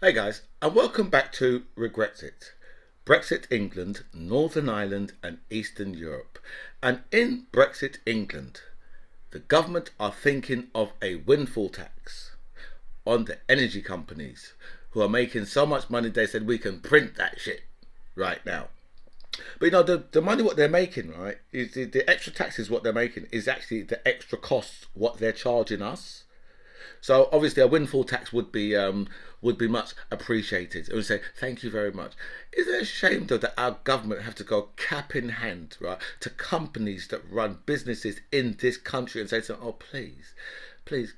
Hey guys, and welcome back to Regretsit. Brexit England, Northern Ireland, and Eastern Europe. And in Brexit England, the government are thinking of a windfall tax on the energy companies who are making so much money they said we can print that shit right now. But the money what they're making, right, is the extra taxes what they're making is actually the extra costs what they're charging us. So obviously a windfall tax would be much appreciated. It would say thank you very much. Is it a shame though that our government have to go cap in hand, right, to companies that run businesses in this country and say to them, oh please,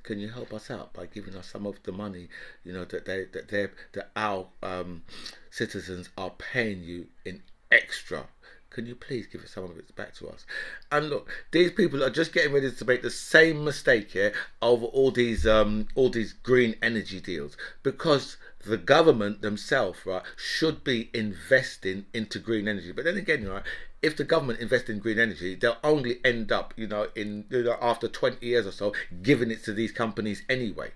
can you help us out by giving us some of the money, that our citizens are paying you in extra. Can you please give some of it back to us? And look, these people are just getting ready to make the same mistake here over all these green energy deals because the government themselves, right, should be investing into green energy. But then again, right, if the government invests in green energy, they'll only end up, after 20 years or so, giving it to these companies anyway.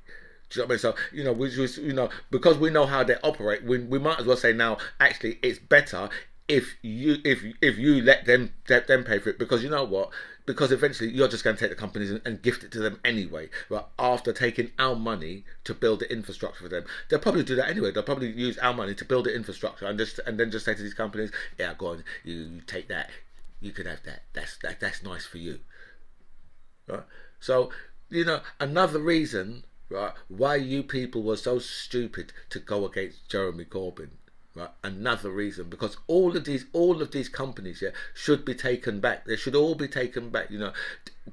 Do you know what I mean? So, because we know how they operate, we might as well say now, actually, it's better if you let them pay for it, because you know what, because eventually you're just going to take the companies and gift it to them anyway, right, after taking our money to build the infrastructure for them. They'll probably do that anyway. They'll probably use our money to build the infrastructure and then just say to these companies, yeah, go on, you take that, you could have that, that's nice for you, right? So, another reason, right, why you people were so stupid to go against Jeremy Corbyn. Right, another reason, because all of these companies, yeah, should be taken back. They should all be taken back.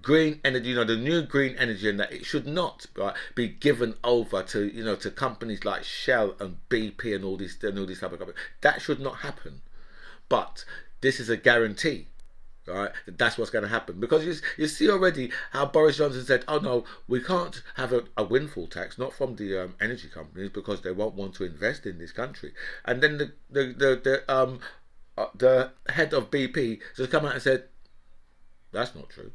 Green energy, the new green energy, and that it should not, right, be given over to companies like Shell and BP and all these type of companies. That should not happen. But this is a guarantee, right? That's what's going to happen, because you see already how Boris Johnson said, "Oh no, we can't have a windfall tax, not from the energy companies, because they won't want to invest in this country." And then the head of BP just come out and said, "That's not true.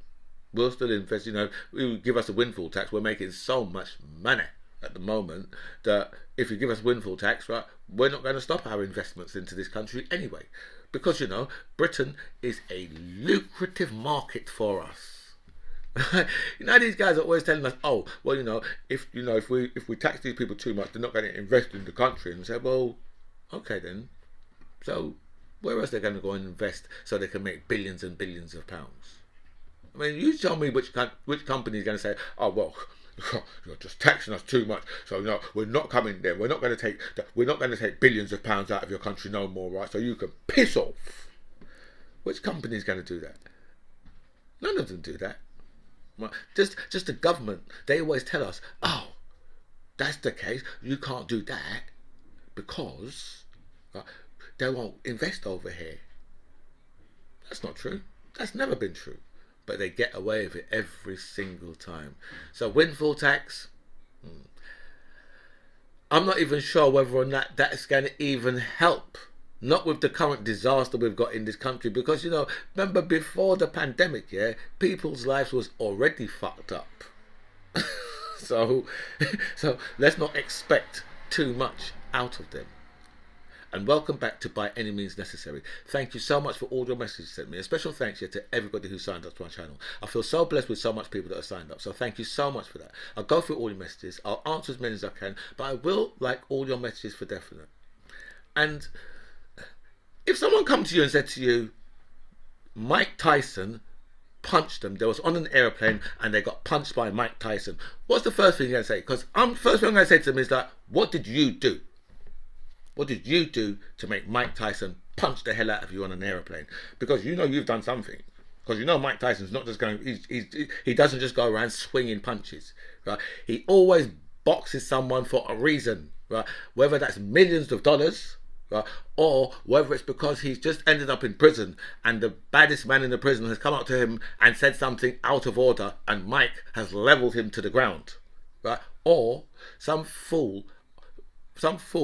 We'll still invest. You give us a windfall tax. We're making so much money at the moment that if you give us windfall tax, right, we're not going to stop our investments into this country anyway, because Britain is a lucrative market for us." These guys are always telling us, "Oh, well, if we tax these people too much, they're not going to invest in the country." And we say, "Well, okay then. So where else they're going to go and invest so they can make billions and billions of pounds?" I mean, you tell me which company is going to say, "Oh well, you're just taxing us too much, so no, we're not coming there. We're not going to take billions of pounds out of your country no more, right? So you can piss off." Which company is going to do that? None of them do that. Right? Just the government. They always tell us, "Oh, that's the case. You can't do that because they won't invest over here." That's not true. That's never been true. But they get away with it every single time. So windfall tax, I'm not even sure whether or not that's going to even help. Not with the current disaster we've got in this country, because remember before the pandemic, yeah, people's lives was already fucked up. so, so let's not expect too much out of them. And welcome back to By Any Means Necessary. Thank you so much for all your messages you sent me. A special thanks here to everybody who signed up to my channel. I feel so blessed with so much people that have signed up. So thank you so much for that. I'll go through all your messages. I'll answer as many as I can. But I will like all your messages for definite. And if someone come to you and said to you, Mike Tyson punched them, they was on an airplane and they got punched by Mike Tyson, what's the first thing you're going to say? Because first thing I'm going to say to them is like, what did you do? What did you do to make Mike Tyson punch the hell out of you on an aeroplane? Because you've done something. Because Mike Tyson's not just going. He doesn't just go around swinging punches. Right? He always boxes someone for a reason. Right? Whether that's millions of dollars, right? Or whether it's because he's just ended up in prison and the baddest man in the prison has come up to him and said something out of order, and Mike has leveled him to the ground. Right? Or some fool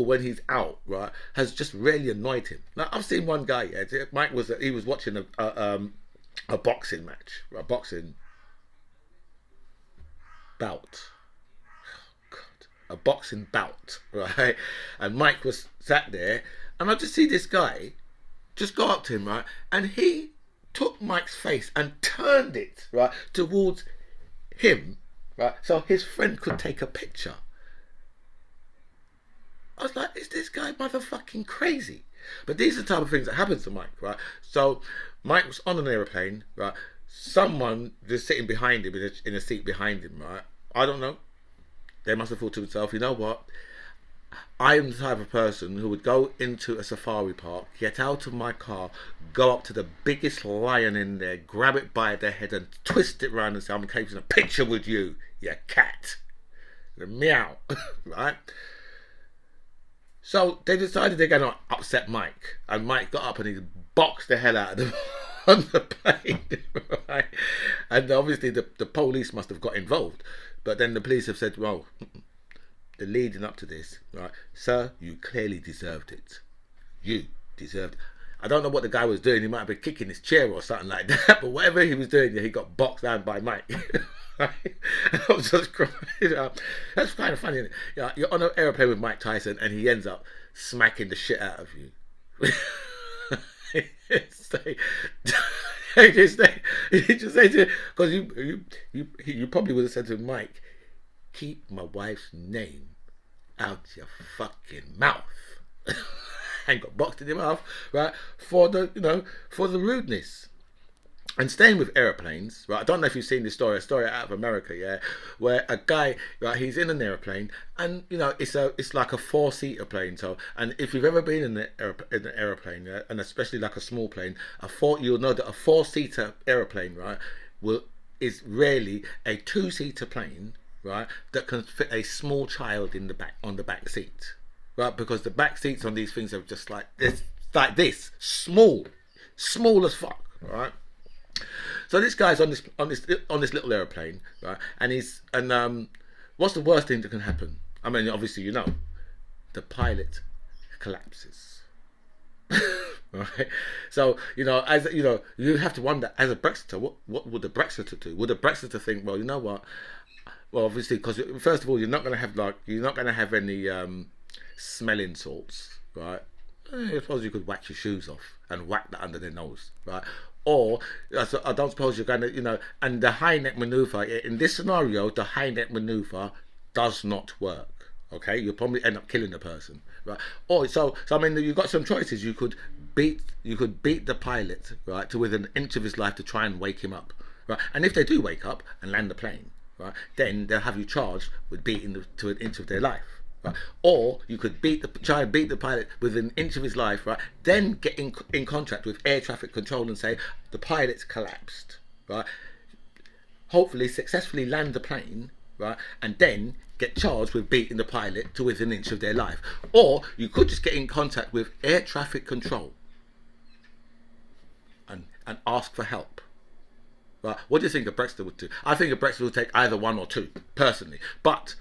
when he's out, right, has just really annoyed him. Now I've seen one guy. Yeah, Mike was watching a boxing match, a boxing bout. Oh, God. a boxing bout, right? And Mike was sat there, and I just see this guy just go up to him, right? And he took Mike's face and turned it, right, towards him, right, so his friend could take a picture. I was like, is this guy motherfucking crazy? But these are the type of things that happens to Mike, right? So Mike was on an aeroplane, right? Someone just sitting behind him in a seat behind him, right? I don't know. They must have thought to themselves, you know what? I am the type of person who would go into a safari park, get out of my car, go up to the biggest lion in there, grab it by the head and twist it around and say, I'm taking a picture with you, you cat. Meow, right? So they decided they're going to upset Mike, and Mike got up and he boxed the hell out of them on the plane, right? And obviously the police must have got involved, but then the police have said, well, the leading up to this, right, sir, you clearly deserved it. You deserved it. I don't know what the guy was doing. He might have been kicking his chair or something like that, but whatever he was doing, he got boxed down by Mike. I was just crying. That's kind of funny, isn't it? You're on an aeroplane with Mike Tyson and he ends up smacking the shit out of you. He just said to, because you probably would have said to Mike, keep my wife's name out your fucking mouth. And got boxed in the mouth, right, for the rudeness. And staying with airplanes, right, I don't know if you've seen this story, a story out of America, yeah, where a guy, right, he's in an airplane, and it's like a 4-seater plane. So, and if you've ever been in an airplane, yeah, and especially like a small plane, you'll know that a 4-seater airplane, right, is rarely a 2-seater plane, right, that can fit a small child in the back on the back seat, right, because the back seats on these things are just like this, small as fuck, right. So this guy's on this little airplane, right? And what's the worst thing that can happen? I mean, obviously the pilot collapses, right? So you have to wonder, as a Brexiter, what would the Brexiter do? Would the Brexiter think, well, you know what? Well, obviously, because first of all, you're not going to have any smelling salts, right? I suppose you could wax your shoes off and whack that under their nose, right? Or I don't suppose you're going to, and the high neck maneuver, in this scenario, the high neck maneuver does not work. Okay, you'll probably end up killing the person, right? Or so I mean, you've got some choices. You could beat the pilot, right, to within an inch of his life to try and wake him up, right? And if they do wake up and land the plane, right, then they'll have you charged with beating to an inch of their life. Right. Or you could try and beat the pilot within an inch of his life, right? Then get in contact with air traffic control and say the pilot's collapsed, right? Hopefully successfully land the plane, right? And then get charged with beating the pilot to within an inch of their life. Or you could just get in contact with air traffic control and ask for help. Right? What do you think a Brexiter would do? I think a Brexiter would take either one or two, personally. But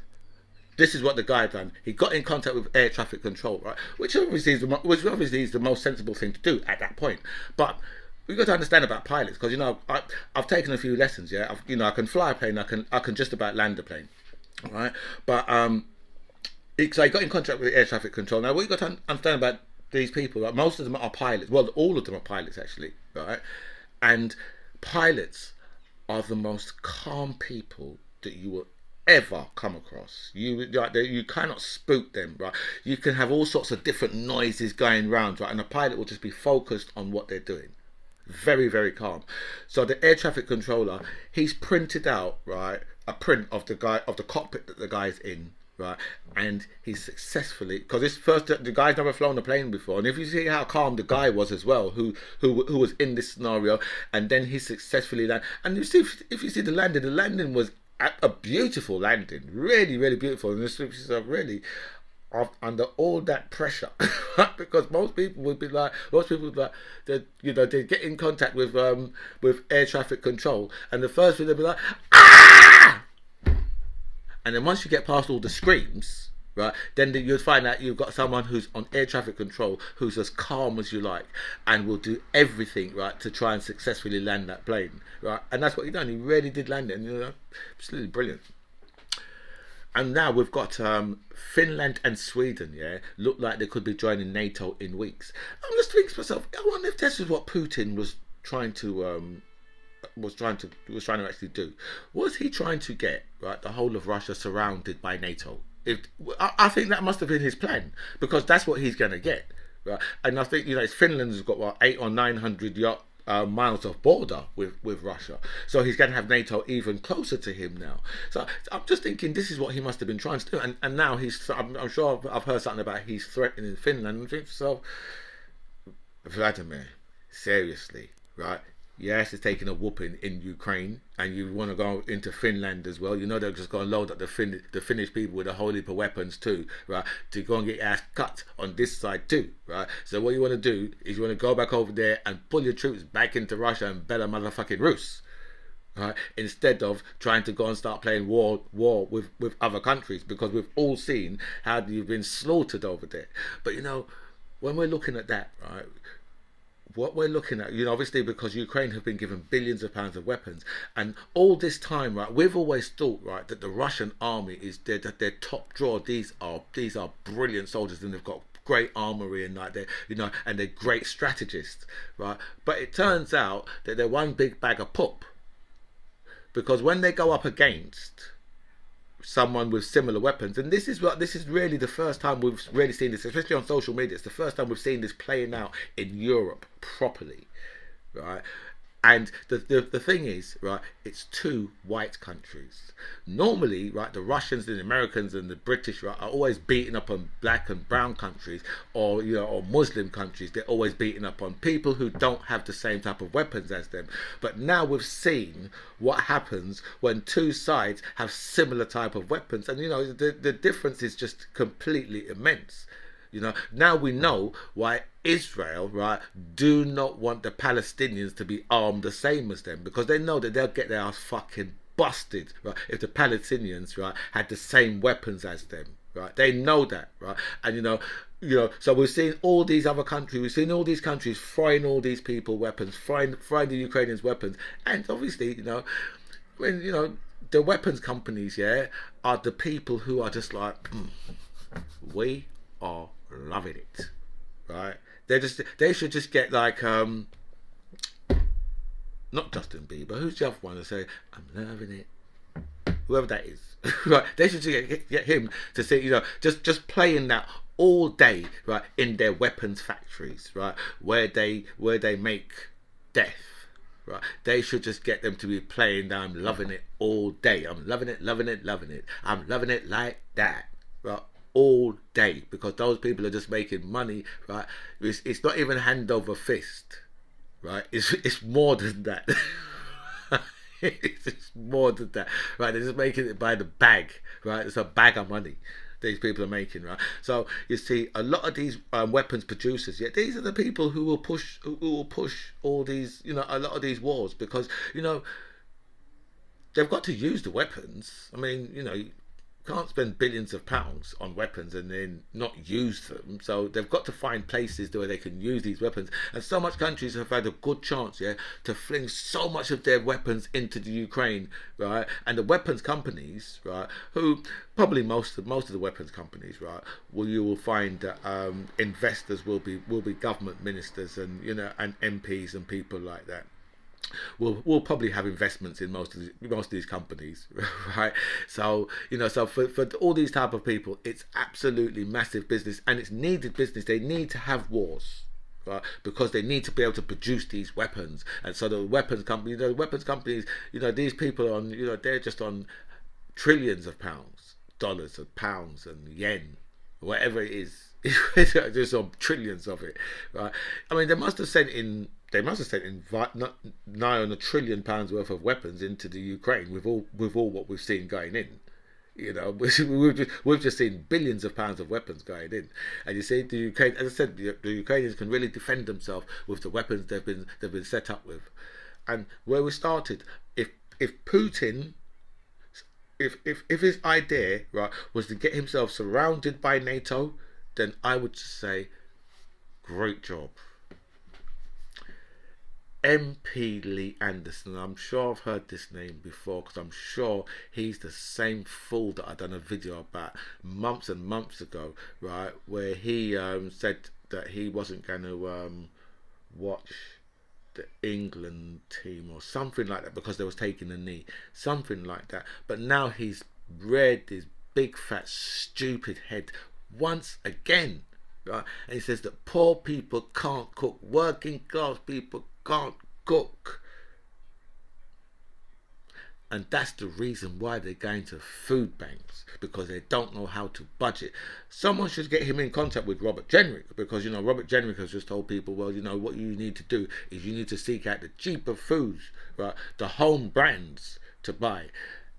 this is what the guy done. He got in contact with air traffic control, right? Which obviously is the most sensible thing to do at that point. But we've got to understand about pilots, because I've taken a few lessons. Yeah, I can fly a plane. I can just about land a plane, right? But so he got in contact with air traffic control. Now what you got to understand about these people, right? Most of them are pilots. Well, all of them are pilots actually, right? And pilots are the most calm people that you will ever come across. You cannot spook them, right? You can have all sorts of different noises going round, right? And the pilot will just be focused on what they're doing. Very, very calm. So the air traffic controller, he's printed out, right, a print of the cockpit that the guy's in, right? And he's successfully, because the guy's never flown a plane before, and if you see how calm the guy was as well, who was in this scenario, and then he successfully landed. And you see, if you see the landing was a beautiful landing, really, really beautiful, and this is really under all that pressure, because most people would they get in contact with air traffic control, and the first thing they'd be like, ah! And then once you get past all the screams, right, then you'll find out you've got someone who's on air traffic control who's as calm as you like and will do everything, right, to try and successfully land that plane, right? And that's what he done. He really did land it, and absolutely brilliant. And now we've got Finland and Sweden. Yeah, look like they could be joining NATO in weeks. I'm just thinking to myself, I wonder if this is what Putin was trying to was trying to actually do. Was he trying to get right the whole of Russia surrounded by NATO? If I think that must have been his plan, because that's what he's going to get. Right? And I think it's Finland's got what 800 or 900 miles of border with Russia, so he's going to have NATO even closer to him now. So I'm just thinking this is what he must have been trying to do, and now I'm sure I've heard something about he's threatening Finland. And think so, Vladimir, seriously, right? Yes, it's taking a whooping in Ukraine, and you want to go into Finland as well. They're just going to load up the Finnish people with a whole heap of weapons too, right? To go and get your ass cut on this side too, right? So what you want to do is you want to go back over there and pull your troops back into Russia and better motherfucking Rus, right? Instead of trying to go and start playing war with other countries, because we've all seen how you've been slaughtered over there. But when we're looking at that, right? What we're looking at, obviously because Ukraine have been given billions of pounds of weapons, and all this time, right, we've always thought, right, that the Russian army is their top drawer. These are brilliant soldiers, and they've got great armory, and and they're great strategists, right? But it turns out that they're one big bag of poop, because when they go up against someone with similar weapons, and this is really the first time we've really seen this, especially on social media. It's the first time we've seen this playing out in Europe properly, right? And the thing is, right, it's two white countries. Normally, right, the Russians and the Americans and the British, right, are always beating up on black and brown countries, or or Muslim countries. They're always beating up on people who don't have the same type of weapons as them. But now we've seen what happens when two sides have similar type of weapons, and the difference is just completely immense. Now we know why Israel, right, do not want the Palestinians to be armed the same as them, because they know that they'll get their ass fucking busted, right, if the Palestinians, right, had the same weapons as them, right? They know that, right? And so we've seen all these other countries, we've seen all these countries throwing all these people weapons, throwing the Ukrainians weapons, and obviously, when the weapons companies, yeah, are the people who are just like, we are loving it, right? They should just get like not Justin Bieber, who's the other one to say I'm loving it, whoever that is, right? They should just get him to say, just playing that all day, right, in their weapons factories, right, where they make death, right? They should just get them to be playing that I'm loving it all day. I'm loving it, loving it, loving it. I'm loving it like that, right? All day, because those people are just making money, right? It's not even hand over fist, right? It's more than that. It's more than that, right? They're just making it by the bag, right? It's a bag of money these people are making, right? So you see, a lot of these weapons producers, yeah, these are the people who will push all these, a lot of these wars, because they've got to use the weapons. I mean, you can't spend billions of pounds on weapons and then not use them. So they've got to find places where they can use these weapons. And so much countries have had a good chance, yeah, to fling so much of their weapons into the Ukraine, right? And the weapons companies, right, who probably most of the weapons companies, right, you will find that investors will be government ministers and and MPs and people like that. We'll probably have investments in most of these companies, right? So so for all these type of people, it's absolutely massive business, and it's needed business. They need to have wars, right? Because they need to be able to produce these weapons, and so the weapons companies, these people on, they're just on trillions of pounds, dollars, and pounds, and yen, whatever it is. There's some trillions of it, right? I mean, they must have sent in nigh on £1 trillion worth of weapons into the Ukraine with all what we've seen going in. We've just seen billions of pounds of weapons going in, and you see the Ukraine. As I said, the Ukrainians can really defend themselves with the weapons they've been set up with. And where we started, if Putin, if his idea, right, was to get himself surrounded by NATO, then I would just say, great job. MP Lee Anderson. I'm sure I've heard this name before because I'm sure he's the same fool that I done a video about months and months ago, right? Where he said that he wasn't going to watch the England team or something like that because they was taking a knee, something like that. But now he's reared his big fat stupid head once again, right? And he says that poor people can't cook, working class people can't cook. And that's the reason why they're going to food banks, because they don't know how to budget. Someone should get him in contact with Robert Jenrick, because, you know, Robert Jenrick has just told people, well, you know, what you need to do is you need to seek out the cheaper foods, right, the home brands to buy.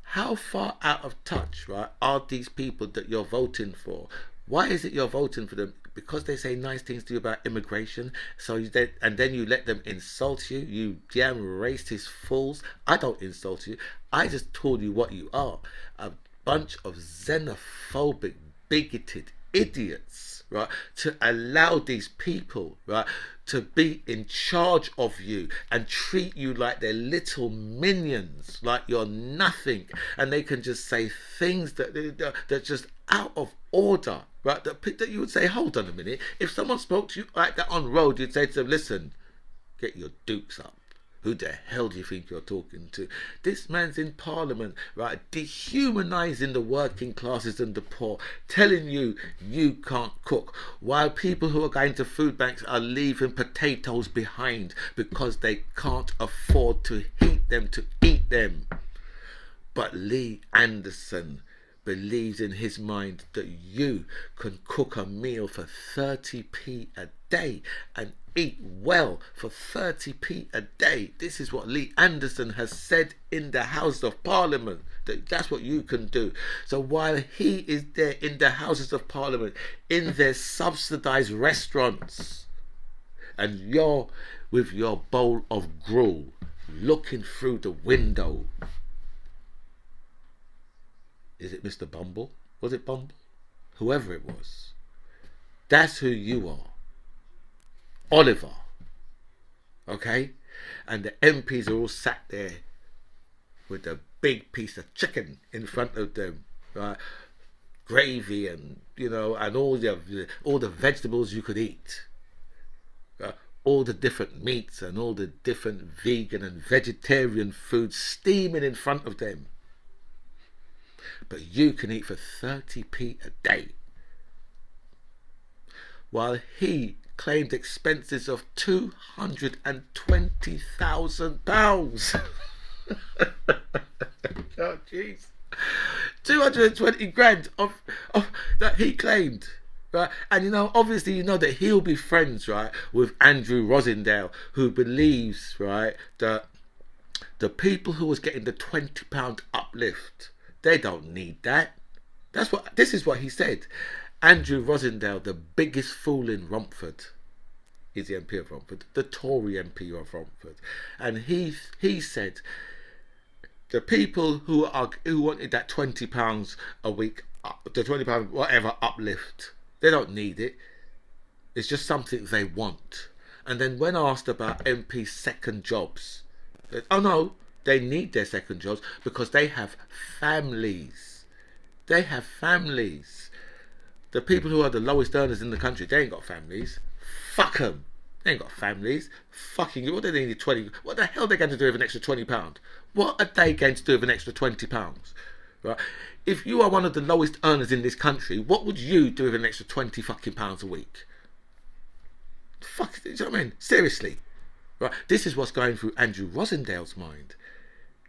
How far out of touch, right, are these people that you're voting for? Why is it you're voting for them? Because they say nice things to you about immigration, and then you let them insult you, you damn racist fools. I don't insult you. I just told you what you are. A bunch of xenophobic, bigoted idiots, right? To allow these people, right, to be in charge of you and treat you like they're little minions, like you're nothing, and they can just say things that just out of order, right? That you would say, hold on a minute. If someone spoke to you like that on road, you'd say to them, listen, get your dukes up. Who the hell do you think you're talking to? This man's in Parliament, right, dehumanising the working classes and the poor, telling you you can't cook, while people who are going to food banks are leaving potatoes behind because they can't afford to heat them to eat them. But Lee Anderson believes in his mind that you can cook a meal for 30p a day and eat well for 30p a day. This is what Lee Anderson has said in the House of Parliament, that's what you can do. So while he is there in the Houses of Parliament, in their subsidised restaurants, and you're with your bowl of gruel looking through the window, is it Mr. Bumble? Was it Bumble? Whoever it was. That's who you are. Oliver. Okay? And the MPs are all sat there with a big piece of chicken in front of them. Right? Gravy and, you know, and all the vegetables you could eat. All the different meats and all the different vegan and vegetarian foods steaming in front of them. But you can eat for 30p a day. While he claimed expenses of £220,000. Oh, jeez. 220 grand of that he claimed. Right? And you know, obviously, you know that he'll be friends, right, with Andrew Rosindale, who believes, right, that the people who was getting the £20 uplift, they don't need that. This is what he said. Andrew Rosindale, the biggest fool in Romford, is the MP of Romford, the Tory MP of Romford, and he said the people who wanted that £20 a week, the £20 whatever uplift, they don't need it. It's just something they want. And then when asked about MP's second jobs, oh no, they need their second jobs because they have families. They have families. The people who are the lowest earners in the country, they ain't got families. Fuck them. They ain't got families. Fucking you. What do they need 20? What the hell are they going to do with an extra £20? What are they going to do with an extra £20? Right? If you are one of the lowest earners in this country, what would you do with an extra £20 fucking pounds a week? Fuck, do you know what I mean? Seriously. Right? This is what's going through Andrew Rosindale's mind.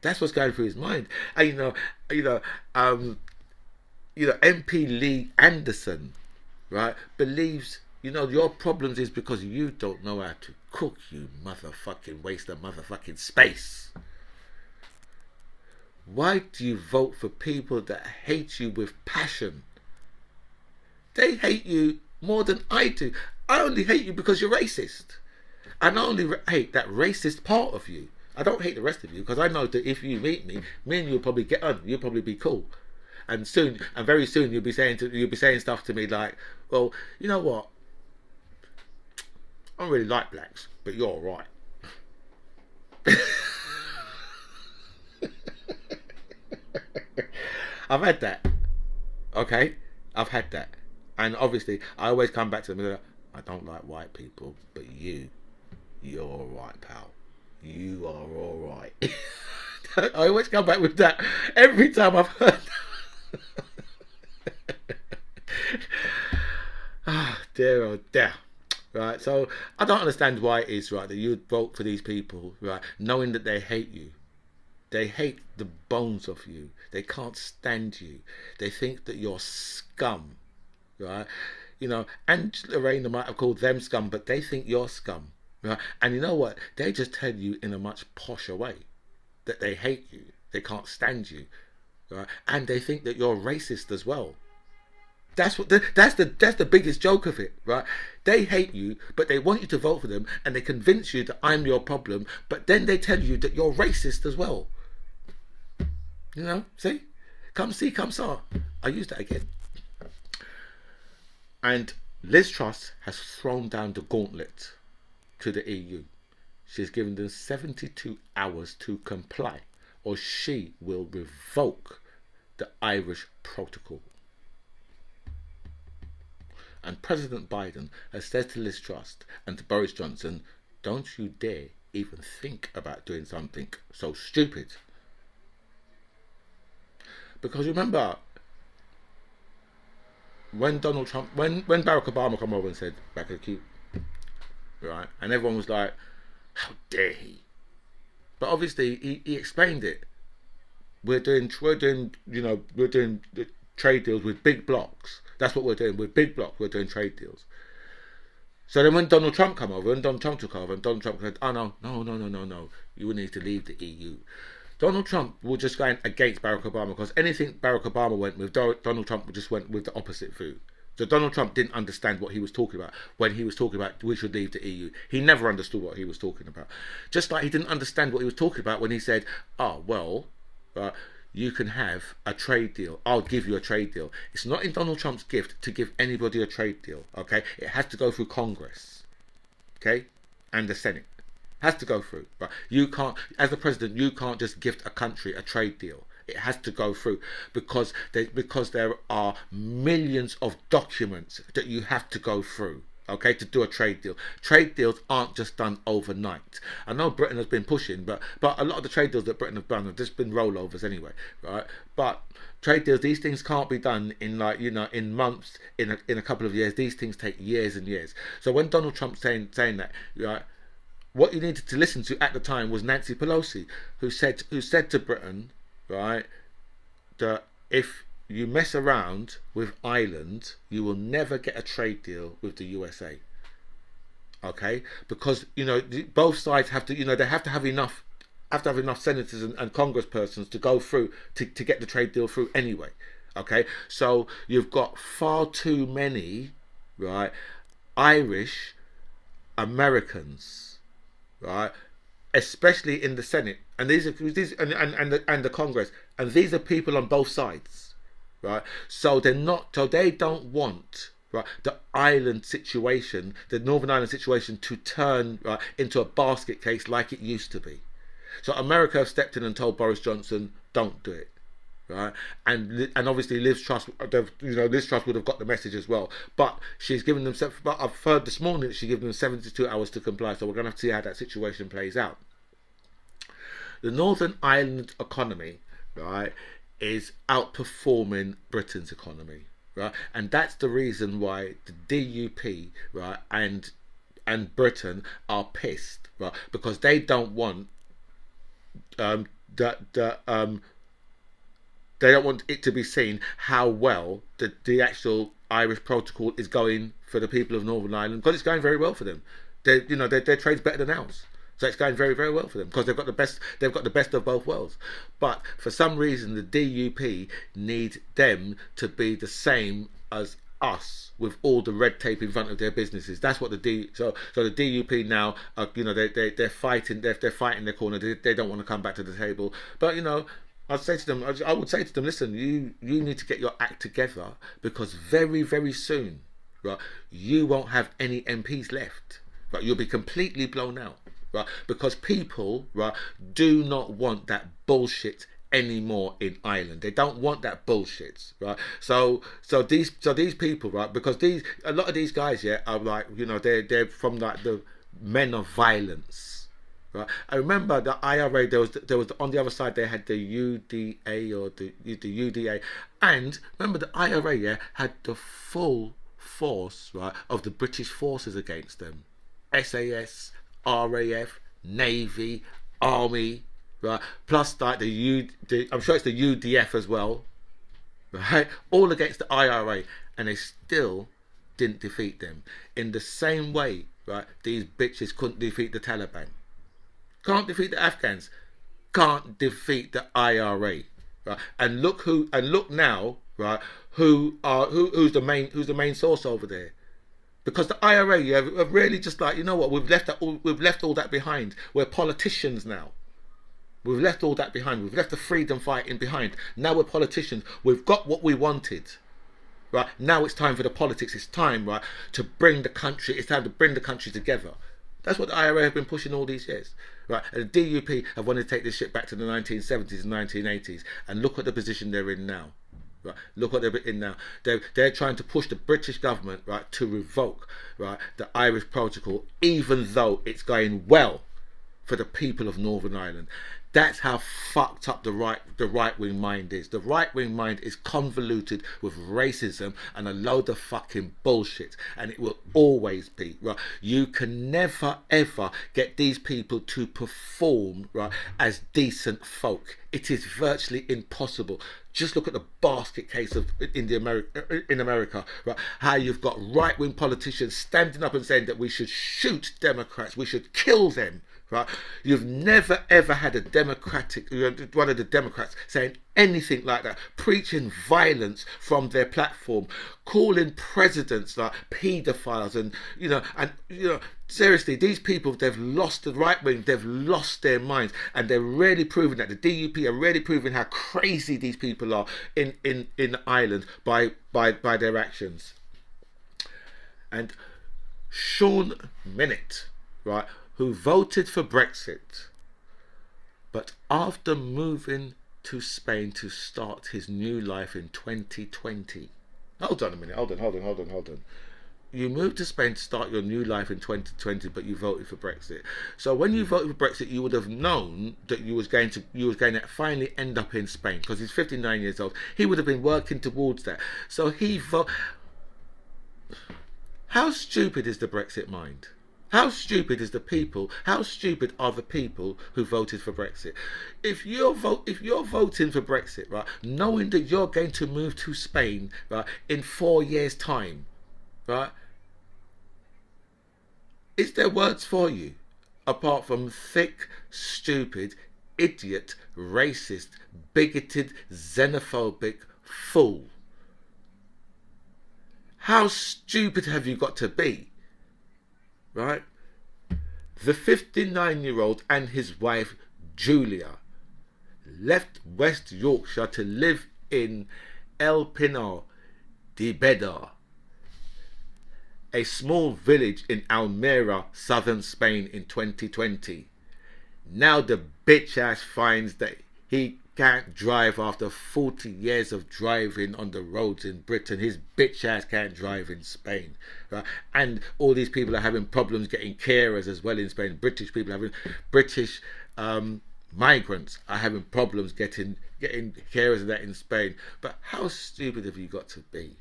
That's what's going through his mind. And MP Lee Anderson, right, believes, your problems is because you don't know how to cook, you motherfucking waste of motherfucking space. Why do you vote for people that hate you with passion? They hate you more than I do. I only hate you because you're racist. And I only hate that racist part of you. I don't hate the rest of you because I know that if you meet me and you'll probably get on. You'll probably be cool. And very soon you'll be saying stuff to me like, well, you know what? I don't really like blacks, but you're alright. I've had that. Okay, I've had that, and obviously I always come back to them and go, I don't like white people, but you're all right, pal. You are all right. I always come back with that every time I've heard. Ah, dear, oh dear. Right, so I don't understand why it is right that you would vote for these people, right, knowing that they hate you. They hate the bones of you. They can't stand you. They think that you're scum, right? You know, and Lorena might have called them scum, but they think you're scum, right? And you know what? They just tell you in a much posher way that they hate you. They can't stand you, right? And they think that you're racist as well. That's the biggest joke of it, right? They hate you, but they want you to vote for them, and they convince you that I'm your problem. But then they tell you that you're racist as well. You know, see, come saw. I used that again. And Liz Truss has thrown down the gauntlet to the EU. She's given them 72 hours to comply, or she will revoke the Irish Protocol. And President Biden has said to Liz Truss and to Boris Johnson, don't you dare even think about doing something so stupid. Because remember, when Donald Trump, when Barack Obama come over and said, back of the queue, right, and everyone was like, how dare he? But obviously he explained it. We're doing trade deals with big blocks. That's what we're doing. With big blocks, we're doing trade deals. So then when Donald Trump come over, and Donald Trump took over, and Donald Trump said, oh no, you need to leave the EU. Donald Trump will just go against Barack Obama, because anything Barack Obama went with, Donald Trump just went with the opposite route. So Donald Trump didn't understand what he was talking about when he was talking about we should leave the EU. He never understood what he was talking about. Just like he didn't understand what he was talking about when he said, oh, well, you can have a trade deal. I'll give you a trade deal. It's not in Donald Trump's gift to give anybody a trade deal, okay? It has to go through Congress, okay? And the Senate. Has to go through. But you can't, as the president, you can't just gift a country a trade deal. It has to go through because there are millions of documents that you have to go through, okay, to do a trade deal. Trade deals aren't just done overnight. I know Britain has been pushing, but a lot of the trade deals that Britain have done have just been rollovers anyway, right? But trade deals, these things can't be done in in months, in a couple of years. These things take years and years. So when Donald Trump saying that, right, what you needed to listen to at the time was Nancy Pelosi, who said to Britain, right, that if you mess around with Ireland, you will never get a trade deal with the USA. Okay, because both sides have to, they have to have enough senators and congresspersons to go through to get the trade deal through anyway. Okay, so you've got far too many, right, Irish Americans, right, especially in the Senate, and these and the Congress, and these are people on both sides, right? So they don't want, right, the island situation, the Northern Ireland situation, to turn, right, into a basket case like it used to be. So America have stepped in and told Boris Johnson, don't do it. Right, and obviously Liz Truss, Liz Truss would have got the message as well. But she's given them. But I've heard this morning that she given them 72 hours to comply. So we're going to have to see how that situation plays out. The Northern Ireland economy, right, is outperforming Britain's economy, right, and that's the reason why the DUP, right, and Britain are pissed, right, because they don't want they don't want it to be seen how well the actual Irish Protocol is going for the people of Northern Ireland, because it's going very well for them. Their trade's better than ours, so it's going very, very well for them because they've got the best. They've got the best of both worlds. But for some reason, the DUP need them to be the same as us, with all the red tape in front of their businesses. That's what so the DUP now, they're fighting. They're fighting their corner. They don't want to come back to the table. But I would say to them, listen, you need to get your act together, because very, very soon, right, you won't have any MPs left. Right, you'll be completely blown out. right? Because people, right, do not want that bullshit anymore in Ireland. They don't want that bullshit, right? So these people, right, because a lot of these guys, yeah, are like, you know, they're from like the men of violence. Right. I remember the IRA. There was on the other side. They had the UDA or the UDA, and remember the IRA, yeah, had the full force, right, of the British forces against them. SAS, RAF, Navy, Army, right? Plus like I'm sure it's the UDF as well, right? All against the IRA, and they still didn't defeat them. In the same way, right? These bitches couldn't defeat the Taliban, can't defeat the Afghans, can't defeat the IRA, right? And look now, right? Who's the main source over there? Because the IRA, yeah, have really just like, you know what, we've left all that behind. We're politicians now. We've left all that behind. We've left the freedom fighting behind. Now we're politicians. We've got what we wanted. Right? Now it's time for the politics. It's time, right, to bring the country. It's time to bring the country together. That's what the IRA have been pushing all these years. Right? And the DUP have wanted to take this shit back to the 1970s and 1980s. And look at the position they're in now. Right. Look what they're in now. They're trying to push the British government, right, to revoke, right, the Irish Protocol, even though it's going well for the people of Northern Ireland. That's how fucked up the right wing mind is. The right wing mind is convoluted with racism and a load of fucking bullshit, and it will always be, right. You can never ever get these people to perform, right, as decent folk. It is virtually impossible. Just look at the basket case of in America, right? How you've got right wing politicians standing up and saying that we should shoot Democrats, we should kill them. Right? You've never ever had one of the Democrats saying anything like that, preaching violence from their platform, calling presidents like paedophiles, and seriously, these people, they've lost the right wing, they've lost their minds, and they're really proving that the DUP are really proving how crazy these people are in Ireland by their actions. And Sean Minnitt, right, who voted for Brexit, but after moving to Spain to start his new life in 2020. Hold on a minute, hold on. You moved to Spain to start your new life in 2020, but you voted for Brexit. So when you voted for Brexit, you would have known that you was going to finally end up in Spain, because he's 59 years old. He would have been working towards that. So how stupid is the Brexit mind? How stupid is the people? How stupid are the people who voted for Brexit? If you're voting for Brexit, right, knowing that you're going to move to Spain, right, in 4 years' time, right, is there words for you apart from thick, stupid, idiot, racist, bigoted, xenophobic fool? How stupid have you got to be? Right? The 59-year-old and his wife Julia left West Yorkshire to live in El Pinar de Beda, a small village in Almeria, southern Spain, in 2020. Now the bitch ass finds that he can't drive after 40 years of driving on the roads in Britain. His bitch ass can't drive in Spain, right? And all these people are having problems getting carers as well in Spain. British migrants are having problems getting carers and that in Spain. But how stupid have you got to be?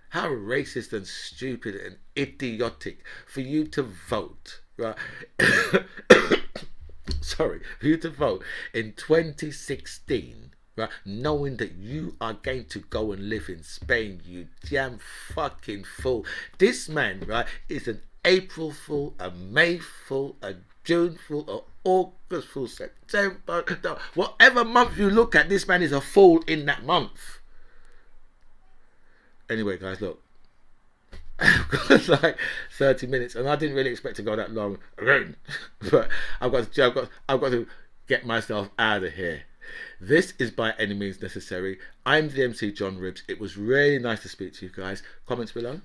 How racist and stupid and idiotic for you to vote, right? For you to vote in 2016, right, knowing that you are going to go and live in Spain, you damn fucking fool. This man, right, is an April fool, a May fool, a June fool, a August fool, September, no, whatever month you look at, this man is a fool in that month. Anyway, guys, look. I've got like 30 minutes, and I didn't really expect to go that long, but I've got to get myself out of here. This is By Any Means Necessary. I'm the MC John Ribbs. It was really nice to speak to you guys. Comments below.